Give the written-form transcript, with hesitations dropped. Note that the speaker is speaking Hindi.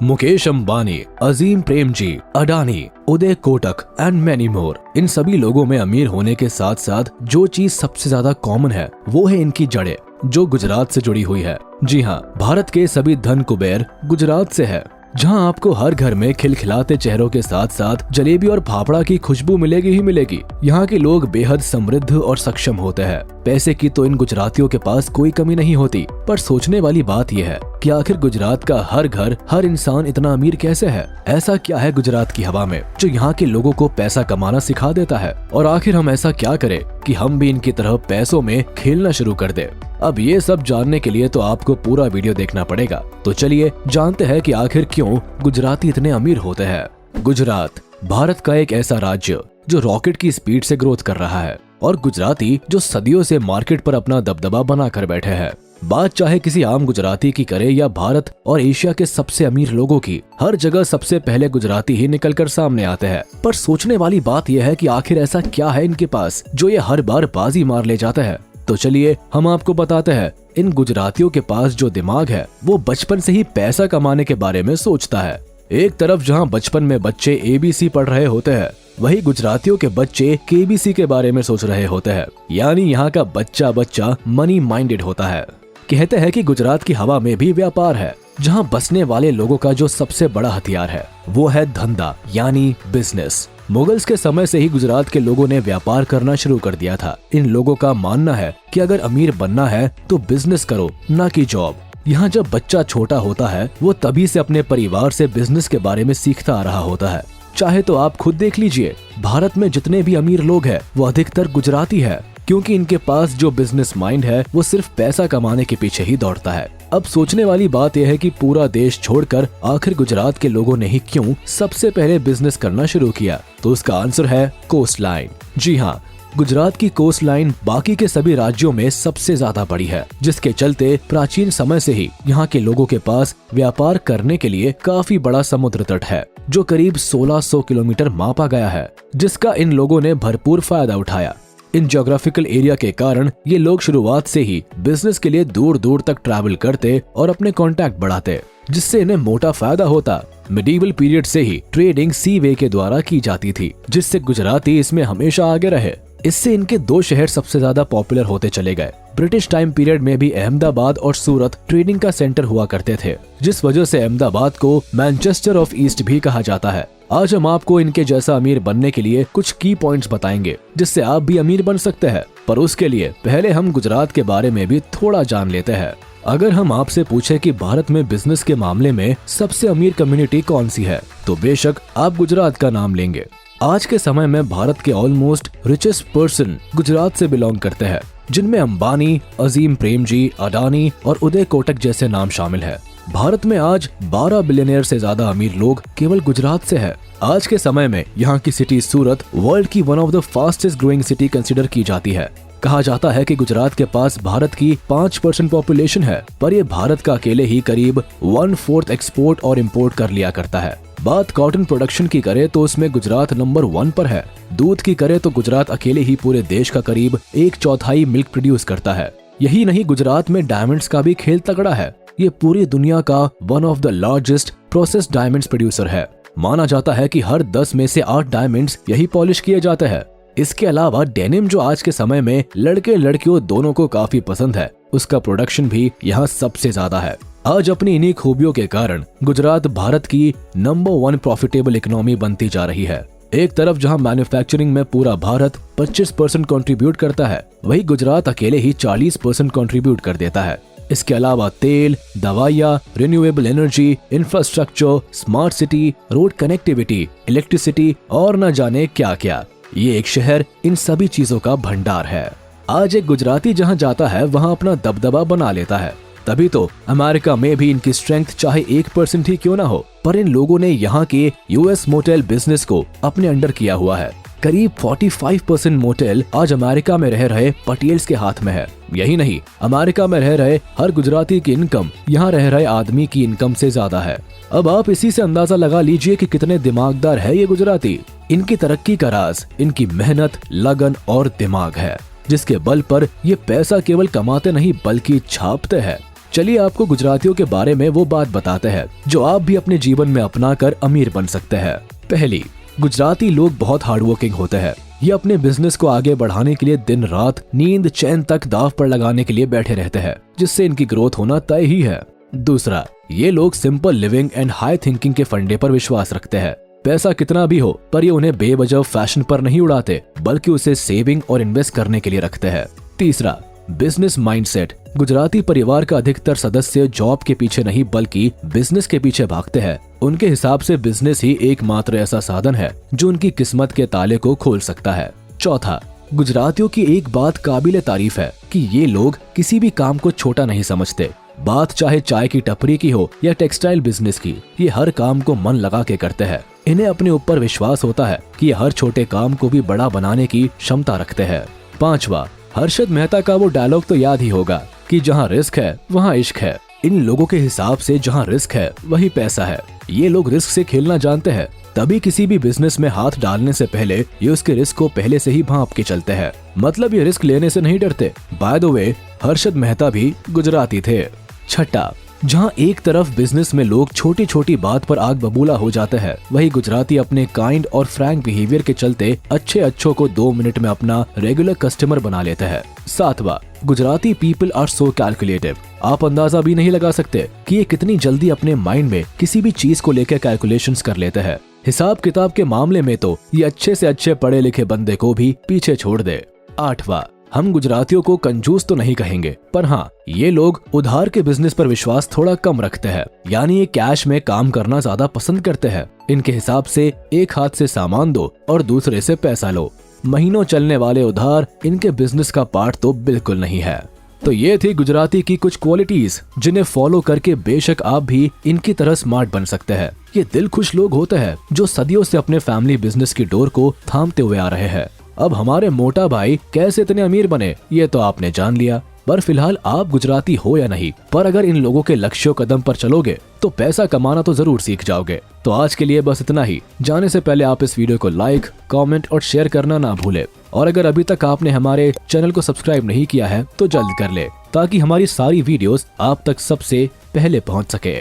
Mukesh Ambani, Azim Premji, Adani, Uday Kotak and many more. इन सभी लोगों में अमीर होने के साथ साथ जो चीज सबसे ज्यादा कॉमन है वो है इनकी जड़ें, जो गुजरात से जुड़ी हुई है। जी हाँ, भारत के सभी धन कुबेर गुजरात से है, जहां आपको हर घर में खिलखिलाते चेहरों के साथ साथ जलेबी और फाफड़ा की खुशबू मिलेगी ही मिलेगी। यहाँ के लोग बेहद समृद्ध और सक्षम होते हैं। पैसे की तो इन गुजरातियों के पास कोई कमी नहीं होती, पर सोचने वाली बात यह है कि आखिर गुजरात का हर घर, हर इंसान इतना अमीर कैसे है? ऐसा क्या है गुजरात की हवा में जो यहाँ के लोगों को पैसा कमाना सिखा देता है? और आखिर हम ऐसा क्या करें कि हम भी इनकी तरह पैसों में खेलना शुरू कर दें? अब ये सब जानने के लिए तो आपको पूरा वीडियो देखना पड़ेगा। तो चलिए जानते हैं कि आखिर क्यों गुजराती इतने अमीर होते हैं। गुजरात भारत का एक ऐसा राज्य जो रॉकेट की स्पीड से ग्रोथ कर रहा है, और गुजराती जो सदियों से मार्केट पर अपना दबदबा बना कर बैठे हैं। बात चाहे किसी आम गुजराती की करे या भारत और एशिया के सबसे अमीर लोगों की, हर जगह सबसे पहले गुजराती ही निकलकर सामने आते हैं। पर सोचने वाली बात यह है कि आखिर ऐसा क्या है इनके पास जो ये हर बार बाजी मार ले जाते हैं। तो चलिए हम आपको बताते हैं, इन गुजरातियों के पास जो दिमाग है वो बचपन से ही पैसा कमाने के बारे में सोचता है। एक तरफ जहां बचपन में बच्चे ABC पढ़ रहे होते हैं, वही गुजरातियों के बच्चे KBC के बारे में सोच रहे होते हैं। यानी यहाँ का बच्चा मनी माइंडेड होता है। कहते हैं कि गुजरात की हवा में भी व्यापार है, जहाँ बसने वाले लोगों का जो सबसे बड़ा हथियार है वो है धंधा, यानी बिजनेस। मुगल्स के समय से ही गुजरात के लोगों ने व्यापार करना शुरू कर दिया था। इन लोगों का मानना है कि अगर अमीर बनना है तो बिजनेस करो, ना कि जॉब। यहाँ जब बच्चा छोटा होता है वो तभी से अपने परिवार से बिजनेस के बारे में सीखता आ रहा होता है। चाहे तो आप खुद देख लीजिए, भारत में जितने भी अमीर लोग हैं वो अधिकतर गुजराती है, क्योंकि इनके पास जो बिजनेस माइंड है वो सिर्फ पैसा कमाने के पीछे ही दौड़ता है। अब सोचने वाली बात यह है कि पूरा देश छोड़कर आखिर गुजरात के लोगों ने ही क्यों सबसे पहले बिजनेस करना शुरू किया? तो उसका आंसर है कोस्ट लाइन। जी हाँ, गुजरात की कोस्ट लाइन बाकी के सभी राज्यों में सबसे ज्यादा बड़ी है, जिसके चलते प्राचीन समय से ही यहाँ के लोगों के पास व्यापार करने के लिए काफी बड़ा समुद्र तट है, जो करीब 1600 किलोमीटर मापा गया है, जिसका इन लोगों ने भरपूर फायदा उठाया। इन ज्योग्राफिकल एरिया के कारण ये लोग शुरुआत से ही बिजनेस के लिए दूर दूर तक ट्रैवल करते और अपने कॉन्टैक्ट बढ़ाते, जिससे इन्हें मोटा फायदा होता। मिडीवल पीरियड से ही ट्रेडिंग सी वे के द्वारा की जाती थी, जिससे गुजराती इसमें हमेशा आगे रहे। इससे इनके दो शहर सबसे ज्यादा पॉपुलर होते चले गए। ब्रिटिश टाइम पीरियड में भी अहमदाबाद और सूरत ट्रेडिंग का सेंटर हुआ करते थे, जिस वजह से अहमदाबाद को मैनचेस्टर ऑफ ईस्ट भी कहा जाता है। आज हम आपको इनके जैसा अमीर बनने के लिए कुछ की पॉइंट्स बताएंगे, जिससे आप भी अमीर बन सकते हैं। पर उसके लिए पहले हम गुजरात के बारे में भी थोड़ा जान लेते हैं। अगर हम आपसे पूछे कि भारत में बिजनेस के मामले में सबसे अमीर कम्युनिटी कौन सी है, तो बेशक आप गुजरात का नाम लेंगे। आज के समय में भारत के ऑलमोस्ट रिचेस्ट पर्सन गुजरात से बिलोंग करते हैं, जिनमें अंबानी, अजीम प्रेमजी, अडानी और उदय कोटक जैसे नाम शामिल है। भारत में आज 12 बिलियनियर से ज्यादा अमीर लोग केवल गुजरात से है। आज के समय में यहाँ की सिटी सूरत वर्ल्ड की one of the fastest growing city consider की जाती है। कहा जाता है कि गुजरात के पास भारत की 5% पॉपुलेशन है, पर ये भारत का अकेले ही करीब 1/4 एक्सपोर्ट और इम्पोर्ट कर लिया करता है। बात कॉटन प्रोडक्शन की करे तो उसमें गुजरात नंबर 1 पर है। दूध की करे तो गुजरात अकेले ही पूरे देश का करीब 1/4 मिल्क प्रोड्यूस करता है। यही नहीं, गुजरात में डायमंड्स का भी खेल तगड़ा है। ये पूरी दुनिया का one of the largest processed diamonds producer है। माना जाता है कि हर 10 में से 8 डायमंड्स यही पॉलिश किए जाते हैं। इसके अलावा डेनिम, जो आज के समय में लड़के लड़कियों दोनों को काफी पसंद है, उसका प्रोडक्शन भी यहाँ सबसे ज्यादा है। आज अपनी इन्हीं खूबियों के कारण गुजरात भारत की नंबर 1 प्रॉफिटेबल इकोनॉमी बनती जा रही है। एक तरफ जहां मैन्युफैक्चरिंग में पूरा भारत 25% कंट्रीब्यूट करता है, वही गुजरात अकेले ही 40% कंट्रीब्यूट कर देता है। इसके अलावा तेल, दवाइयाँ, renewable energy, infrastructure, smart city, road connectivity, electricity और न जाने क्या क्या, ये एक शहर इन सभी चीजों का भंडार है। आज एक गुजराती जहां जाता है वहां अपना दबदबा बना लेता है। तभी तो अमेरिका में भी इनकी स्ट्रेंथ चाहे 1% ही क्यों ना हो, पर इन लोगों ने यहाँ के US मोटेल बिजनेस को अपने अंडर किया हुआ है। करीब 45% मोटेल आज अमेरिका में रह रहे पटेल्स के हाथ में है। यही नहीं, अमेरिका में रह रहे हर गुजराती की इनकम यहाँ रह रहे आदमी की इनकम से ज्यादा है। अब आप इसी से अंदाजा लगा लीजिए कि कितने दिमागदार है ये गुजराती। इनकी तरक्की का राज इनकी मेहनत, लगन और दिमाग है, जिसके बल पर ये पैसा केवल कमाते नहीं बल्कि छापते हैं। चलिए आपको गुजरातियों के बारे में वो बात बताते हैं जो आप भी अपने जीवन में अपना कर अमीर बन सकते हैं। पहली, गुजराती लोग बहुत हार्डवर्किंग होते हैं। ये अपने बिजनेस को आगे बढ़ाने के लिए दिन रात नींद चैन तक दांव पर लगाने के लिए बैठे रहते हैं, जिससे इनकी ग्रोथ होना तय ही है। दूसरा, ये लोग simple living and high thinking के फंडे पर विश्वास रखते हैं। पैसा कितना भी हो पर ये उन्हें बेवजह फैशन पर नहीं उड़ाते, बल्कि उसे सेविंग और इन्वेस्ट करने के लिए रखते हैं। तीसरा, बिजनेस माइंडसेट। गुजराती परिवार का अधिकतर सदस्य जॉब के पीछे नहीं बल्कि बिजनेस के पीछे भागते हैं। उनके हिसाब से बिजनेस ही एकमात्र ऐसा साधन है जो उनकी किस्मत के ताले को खोल सकता है। चौथा, गुजरातियों की एक बात काबिले तारीफ है कि ये लोग किसी भी काम को छोटा नहीं समझते। बात चाहे चाय की टपरी की हो या टेक्सटाइल बिजनेस की, ये हर काम को मन लगा के करते हैं। इन्हें अपने ऊपर विश्वास होता है कि ये हर छोटे काम को भी बड़ा बनाने की क्षमता रखते हैं। पांचवा, हर्षद मेहता का वो डायलॉग तो याद ही होगा कि जहाँ रिस्क है वहाँ इश्क है। इन लोगों के हिसाब से जहाँ रिस्क है वही पैसा है। ये लोग रिस्क से खेलना जानते हैं, तभी किसी भी बिजनेस में हाथ डालने से पहले ये उसके रिस्क को पहले से ही भांप के चलते हैं। मतलब ये रिस्क लेने से नहीं डरते। By the way, Harshad Mehta भी गुजराती थे। छठा, जहाँ एक तरफ बिजनेस में लोग छोटी छोटी बात पर आग बबूला हो जाते हैं, वही गुजराती अपने काइंड और फ्रैंक बिहेवियर के चलते अच्छों को 2 मिनट में अपना रेगुलर कस्टमर बना लेते हैं। सातवां, Gujarati people are so calculative. आप अंदाजा भी नहीं लगा सकते कि ये कितनी जल्दी अपने माइंड में किसी भी चीज को लेकर कैलकुलेशंस कर लेते हैं। हिसाब किताब के मामले में तो ये अच्छे से अच्छे पढ़े लिखे बंदे को भी पीछे छोड़ दे। आठवां, हम गुजरातियों को कंजूस तो नहीं कहेंगे, पर हाँ, ये लोग उधार के बिजनेस पर विश्वास थोड़ा कम रखते हैं। यानी ये कैश में काम करना ज्यादा पसंद करते हैं। इनके हिसाब से एक हाथ से सामान दो और दूसरे से पैसा लो। महीनों चलने वाले उधार इनके बिजनेस का पार्ट तो बिल्कुल नहीं है। तो ये थी गुजराती की कुछ क्वालिटीज जिन्हें फॉलो करके बेशक आप भी इनकी तरह स्मार्ट बन सकते हैं। ये दिल खुश लोग होते हैं जो सदियों से अपने फैमिली बिजनेस की डोर को थामते हुए आ रहे हैं। अब हमारे मोटा भाई कैसे इतने अमीर बने ये तो आपने जान लिया। पर फिलहाल आप गुजराती हो या नहीं, पर अगर इन लोगों के लक्ष्यों कदम पर चलोगे तो पैसा कमाना तो जरूर सीख जाओगे। तो आज के लिए बस इतना ही। जाने से पहले आप इस वीडियो को लाइक, कमेंट और शेयर करना ना भूले। और अगर अभी तक आपने हमारे चैनल को सब्सक्राइब नहीं किया है तो जल्द कर ले, ताकि हमारी सारी वीडियोस आप तक सबसे पहले पहुंच सके।